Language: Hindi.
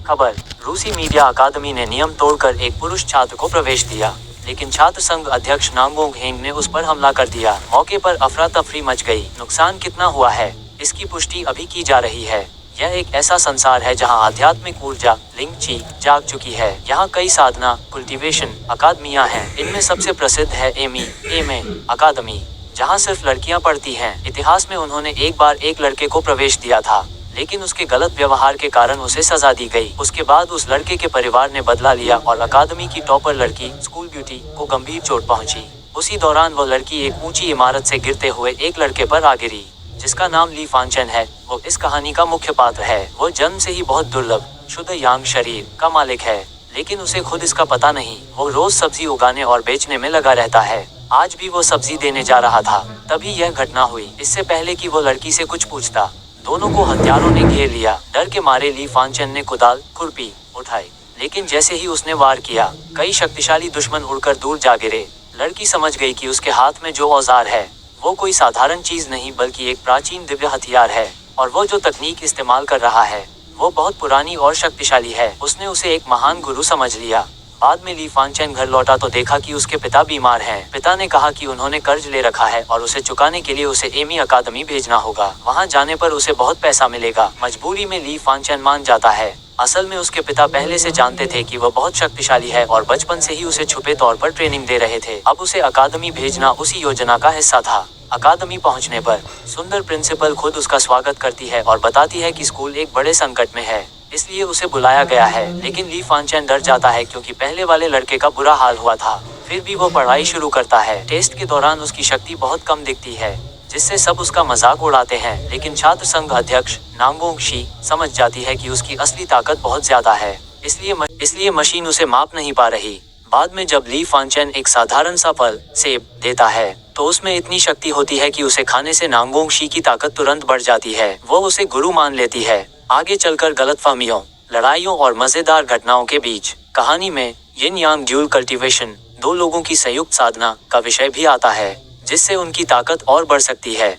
खबर। रूसी मीडिया अकादमी ने नियम तोड़कर एक पुरुष छात्र को प्रवेश दिया, लेकिन छात्र संघ अध्यक्ष नांगोंग हेंग ने उस पर हमला कर दिया। मौके पर अफरा तफरी मच गई। नुकसान कितना हुआ है, इसकी पुष्टि अभी की जा रही है। यह एक ऐसा संसार है जहां आध्यात्मिक ऊर्जा लिंग ची जाग चुकी है। यहाँ कई साधना कुल्टिवेशन अकादमियां हैं। इनमें सबसे प्रसिद्ध है एमए अकादमी, जहां सिर्फ लड़कियां पढ़ती हैं। इतिहास में उन्होंने एक बार एक लड़के को प्रवेश दिया था, लेकिन उसके गलत व्यवहार के कारण उसे सजा दी गई। उसके बाद उस लड़के के परिवार ने बदला लिया और अकादमी की टॉपर लड़की स्कूल ब्यूटी को गंभीर चोट पहुंची। उसी दौरान वो लड़की एक ऊंची इमारत से गिरते हुए एक लड़के पर आ गिरी, जिसका नाम ली फांचेन है। वो इस कहानी का मुख्य पात्र है। वो जन्म से ही बहुत दुर्लभ शुद्ध यांग शरीर का मालिक है, लेकिन उसे खुद इसका पता नहीं। वो रोज सब्जी उगाने और बेचने में लगा रहता है। आज भी वो सब्जी देने जा रहा था, तभी यह घटना हुई। इससे पहले कि वो लड़की से कुछ पूछता, दोनों को हत्यारों ने घेर लिया। डर के मारे ली फांचेन ने कुदाल खुरपी उठाई, लेकिन जैसे ही उसने वार किया, कई शक्तिशाली दुश्मन उड़कर दूर जा गिरे। लड़की समझ गई कि उसके हाथ में जो औजार है वो कोई साधारण चीज नहीं बल्कि एक प्राचीन दिव्य हथियार है, और वो जो तकनीक इस्तेमाल कर रहा है वो बहुत पुरानी और शक्तिशाली है। उसने उसे एक महान गुरु समझ लिया। बाद में ली फांचेन घर लौटा तो देखा कि उसके पिता बीमार हैं। पिता ने कहा कि उन्होंने कर्ज ले रखा है और उसे चुकाने के लिए उसे एमी अकादमी भेजना होगा। वहां जाने पर उसे बहुत पैसा मिलेगा। मजबूरी में ली फांचेन मान जाता है। असल में उसके पिता पहले से जानते थे कि वह बहुत शक्तिशाली है और बचपन से ही उसे छुपे तौर पर ट्रेनिंग दे रहे थे। अब उसे अकादमी भेजना उसी योजना का हिस्सा था। अकादमी पहुंचने पर सुंदर प्रिंसिपल खुद उसका स्वागत करती है और बताती है कि स्कूल एक बड़े संकट में है, इसलिए उसे बुलाया गया है। लेकिन ली फांचेन डर जाता है क्योंकि पहले वाले लड़के का बुरा हाल हुआ था। फिर भी वो पढ़ाई शुरू करता है। टेस्ट के दौरान उसकी शक्ति बहुत कम दिखती है, जिससे सब उसका मजाक उड़ाते हैं। लेकिन छात्र संघ अध्यक्ष नांगोंग शी समझ जाती है कि उसकी असली ताकत बहुत ज्यादा है, इसलिए मशीन उसे माप नहीं पा रही। बाद में जब ली फांचेन एक साधारण सा फल सेब देता है तो उसमें इतनी शक्ति होती है कि उसे खाने से नांगोंग शी की ताकत तुरंत बढ़ जाती है। वो उसे गुरु मान लेती है। आगे चलकर गलतफहमियों, लड़ाइयों और मजेदार घटनाओं के बीच कहानी में यिन यांग ड्यूल कल्टीवेशन, दो लोगों की संयुक्त साधना का विषय भी आता है, जिससे उनकी ताकत और बढ़ सकती है।